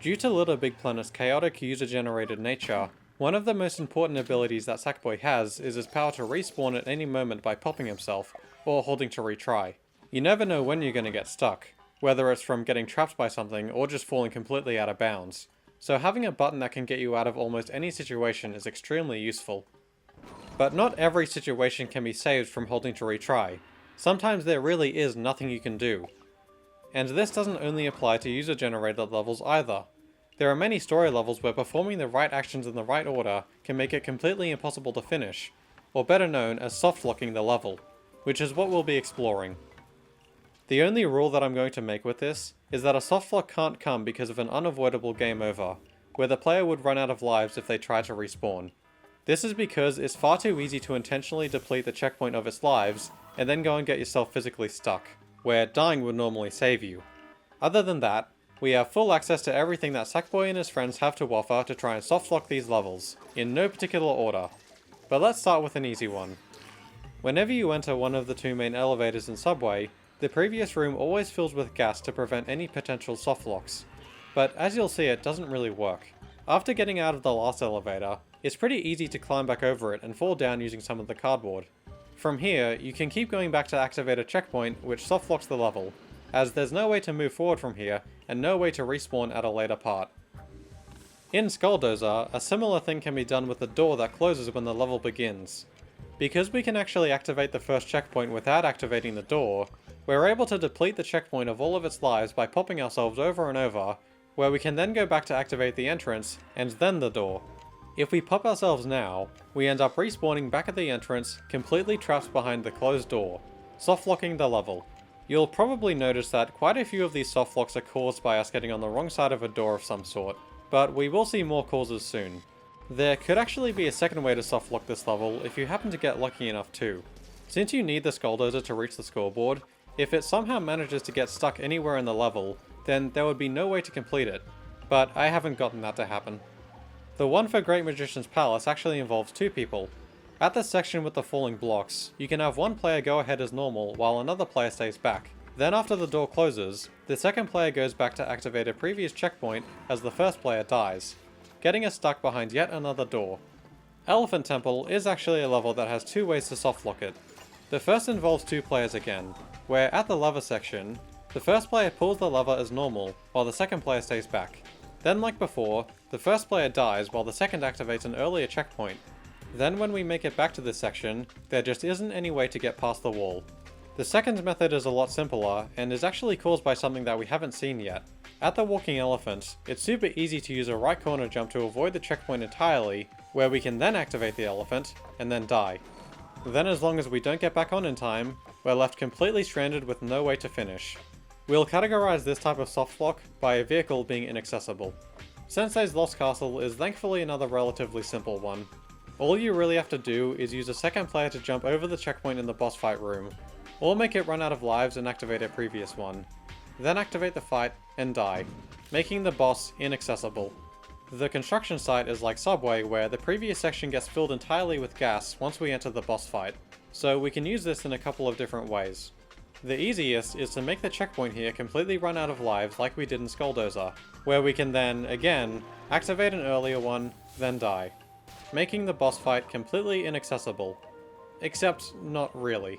Due to LittleBigPlanet's chaotic user-generated nature, one of the most important abilities that Sackboy has is his power to respawn at any moment by popping himself, or holding to retry. You never know when you're going to get stuck, whether it's from getting trapped by something or just falling completely out of bounds. So having a button that can get you out of almost any situation is extremely useful. But not every situation can be saved from holding to retry. Sometimes there really is nothing you can do. And this doesn't only apply to user-generated levels either. There are many story levels where performing the right actions in the right order can make it completely impossible to finish, or better known as softlocking the level, which is what we'll be exploring. The only rule that I'm going to make with this is that a softlock can't come because of an unavoidable game over, where the player would run out of lives if they try to respawn. This is because it's far too easy to intentionally deplete the checkpoint of its lives and then go and get yourself physically stuck, where dying would normally save you. Other than that, we have full access to everything that Sackboy and his friends have to offer to try and softlock these levels, in no particular order. But let's start with an easy one. Whenever you enter one of the two main elevators in Subway, the previous room always fills with gas to prevent any potential softlocks. But as you'll see, it doesn't really work. After getting out of the last elevator, it's pretty easy to climb back over it and fall down using some of the cardboard. From here, you can keep going back to activate a checkpoint which softlocks the level, as there's no way to move forward from here and no way to respawn at a later part. In Skulldozer, a similar thing can be done with the door that closes when the level begins. Because we can actually activate the first checkpoint without activating the door, we're able to deplete the checkpoint of all of its lives by popping ourselves over and over, where we can then go back to activate the entrance, and then the door. If we pop ourselves now, we end up respawning back at the entrance, completely trapped behind the closed door, softlocking the level. You'll probably notice that quite a few of these softlocks are caused by us getting on the wrong side of a door of some sort, but we will see more causes soon. There could actually be a second way to softlock this level if you happen to get lucky enough too. Since you need the Skulldozer to reach the scoreboard, if it somehow manages to get stuck anywhere in the level, then there would be no way to complete it, but I haven't gotten that to happen. The one for Great Magician's Palace actually involves two people. At this section with the falling blocks, you can have one player go ahead as normal while another player stays back. Then after the door closes, the second player goes back to activate a previous checkpoint as the first player dies, getting us stuck behind yet another door. Elephant Temple is actually a level that has two ways to softlock it. The first involves two players again, where at the lever section, the first player pulls the lever as normal while the second player stays back. Then like before, the first player dies while the second activates an earlier checkpoint. Then when we make it back to this section, there just isn't any way to get past the wall. The second method is a lot simpler, and is actually caused by something that we haven't seen yet. At the Walking Elephant, it's super easy to use a right corner jump to avoid the checkpoint entirely, where we can then activate the elephant, and then die. Then as long as we don't get back on in time, we're left completely stranded with no way to finish. We'll categorize this type of softlock by a vehicle being inaccessible. Sensei's Lost Castle is thankfully another relatively simple one. All you really have to do is use a second player to jump over the checkpoint in the boss fight room, or make it run out of lives and activate a previous one. Then activate the fight and die, making the boss inaccessible. The construction site is like Subway, where the previous section gets filled entirely with gas once we enter the boss fight, so we can use this in a couple of different ways. The easiest is to make the checkpoint here completely run out of lives like we did in Skulldozer, where we can then, again, activate an earlier one, then die, making the boss fight completely inaccessible. Except, not really.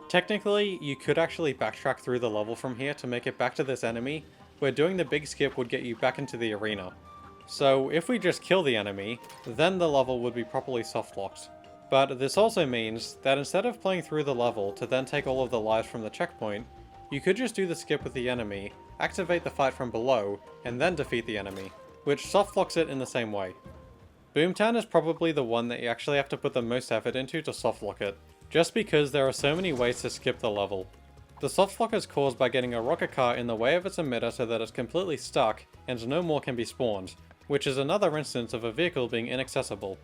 Technically, you could actually backtrack through the level from here to make it back to this enemy, where doing the big skip would get you back into the arena. So if we just kill the enemy, then the level would be properly softlocked. But this also means that instead of playing through the level to then take all of the lives from the checkpoint, you could just do the skip with the enemy, activate the fight from below, and then defeat the enemy, which softlocks it in the same way. Boomtown is probably the one that you actually have to put the most effort into to softlock it, just because there are so many ways to skip the level. The softlock is caused by getting a rocket car in the way of its emitter so that it's completely stuck and no more can be spawned, which is another instance of a vehicle being inaccessible.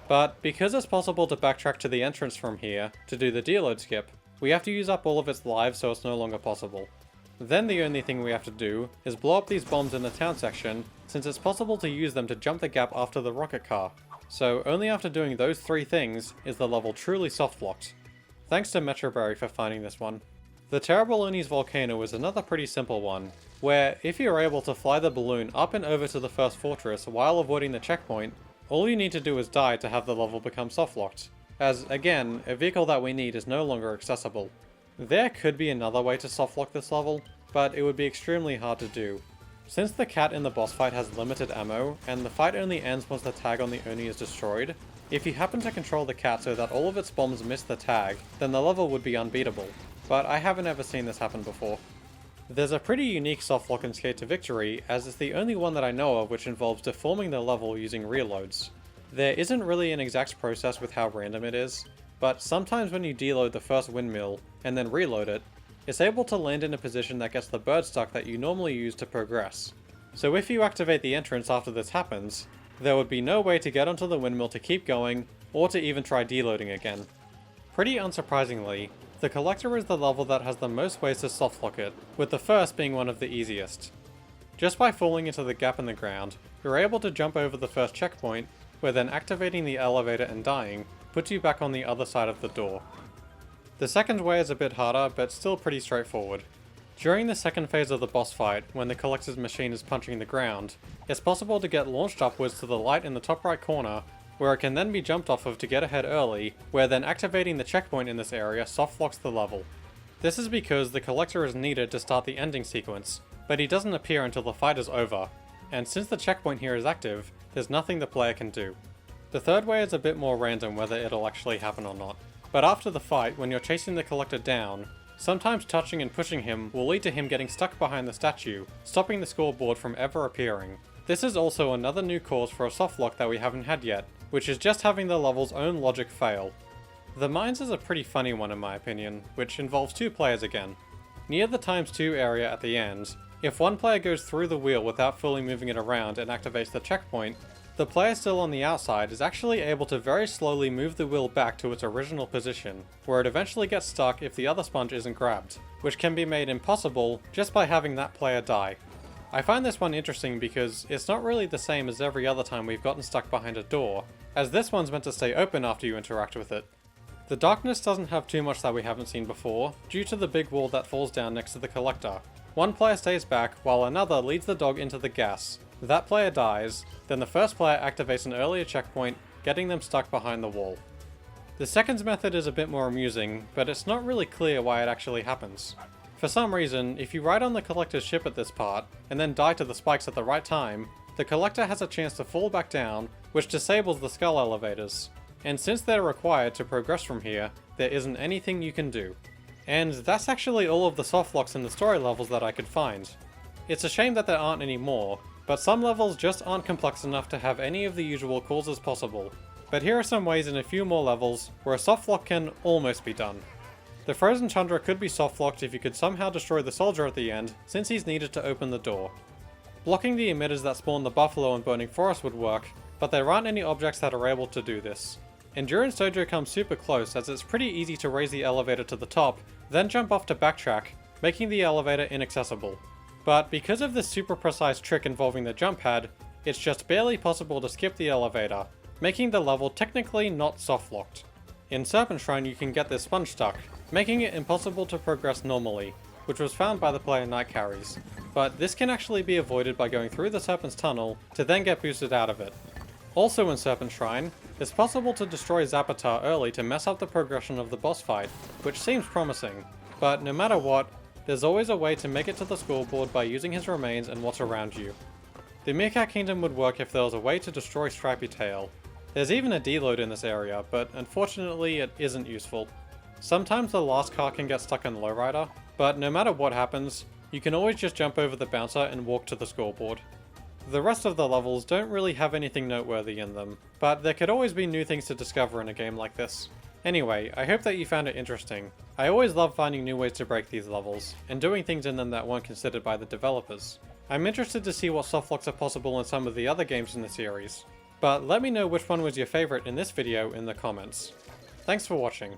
But because it's possible to backtrack to the entrance from here to do the deload skip, we have to use up all of its lives so it's no longer possible. Then the only thing we have to do is blow up these bombs in the town section, since it's possible to use them to jump the gap after the rocket car. So only after doing those three things is the level truly softlocked. Thanks to Metroberry for finding this one. The Terrible Oni's volcano is another pretty simple one, where if you're able to fly the balloon up and over to the first fortress while avoiding the checkpoint, all you need to do is die to have the level become softlocked, as again, a vehicle that we need is no longer accessible. There could be another way to softlock this level, but it would be extremely hard to do. Since the cat in the boss fight has limited ammo, and the fight only ends once the tag on the Oni is destroyed, if you happen to control the cat so that all of its bombs miss the tag, then the level would be unbeatable, but I haven't ever seen this happen before. There's a pretty unique softlock in Skate to Victory, as it's the only one that I know of which involves deforming the level using reloads. There isn't really an exact process with how random it is, but sometimes when you deload the first windmill and then reload it, it's able to land in a position that gets the bird stuck that you normally use to progress. So if you activate the entrance after this happens, there would be no way to get onto the windmill to keep going, or to even try deloading again. Pretty unsurprisingly, the Collector is the level that has the most ways to softlock it, with the first being one of the easiest. Just by falling into the gap in the ground, you're able to jump over the first checkpoint, where then activating the elevator and dying puts you back on the other side of the door. The second way is a bit harder, but still pretty straightforward. During the second phase of the boss fight, when the Collector's machine is punching the ground, it's possible to get launched upwards to the light in the top right corner, where it can then be jumped off of to get ahead early, where then activating the checkpoint in this area softlocks the level. This is because the Collector is needed to start the ending sequence, but he doesn't appear until the fight is over, and since the checkpoint here is active, there's nothing the player can do. The third way is a bit more random whether it'll actually happen or not, but after the fight, when you're chasing the Collector down, sometimes touching and pushing him will lead to him getting stuck behind the statue, stopping the scoreboard from ever appearing. This is also another new cause for a softlock that we haven't had yet, which is just having the level's own logic fail. The mines is a pretty funny one in my opinion, which involves two players again. Near the ×2 area at the end, if one player goes through the wheel without fully moving it around and activates the checkpoint, the player still on the outside is actually able to very slowly move the wheel back to its original position, where it eventually gets stuck if the other sponge isn't grabbed, which can be made impossible just by having that player die. I find this one interesting because it's not really the same as every other time we've gotten stuck behind a door, as this one's meant to stay open after you interact with it. The darkness doesn't have too much that we haven't seen before, due to the big wall that falls down next to the Collector. One player stays back, while another leads the dog into the gas. That player dies, then the first player activates an earlier checkpoint, getting them stuck behind the wall. The second method is a bit more amusing, but it's not really clear why it actually happens. For some reason, if you ride on the Collector's ship at this part, and then die to the spikes at the right time, the Collector has a chance to fall back down, which disables the skull elevators. And since they're required to progress from here, there isn't anything you can do. And that's actually all of the softlocks in the story levels that I could find. It's a shame that there aren't any more, but some levels just aren't complex enough to have any of the usual causes possible. But here are some ways in a few more levels where a softlock can almost be done. The frozen tundra could be softlocked if you could somehow destroy the soldier at the end, since he's needed to open the door. Blocking the emitters that spawn the buffalo and burning forest would work, but there aren't any objects that are able to do this. Endurance Dojo comes super close, as it's pretty easy to raise the elevator to the top, then jump off to backtrack, making the elevator inaccessible. But because of this super precise trick involving the jump pad, it's just barely possible to skip the elevator, making the level technically not softlocked. In Serpent Shrine you can get this sponge stuck, making it impossible to progress normally, which was found by the player Night Carries. But this can actually be avoided by going through the Serpent's tunnel to then get boosted out of it. Also in Serpent Shrine, it's possible to destroy Zapatar early to mess up the progression of the boss fight, which seems promising, but no matter what, there's always a way to make it to the scoreboard by using his remains and what's around you. The Meerkat Kingdom would work if there was a way to destroy Stripy Tail. There's even a deload in this area, but unfortunately it isn't useful. Sometimes the last car can get stuck in Lowrider, but no matter what happens, you can always just jump over the bouncer and walk to the scoreboard. The rest of the levels don't really have anything noteworthy in them, but there could always be new things to discover in a game like this. Anyway, I hope that you found it interesting. I always love finding new ways to break these levels, and doing things in them that weren't considered by the developers. I'm interested to see what softlocks are possible in some of the other games in the series, but let me know which one was your favorite in this video in the comments. Thanks for watching.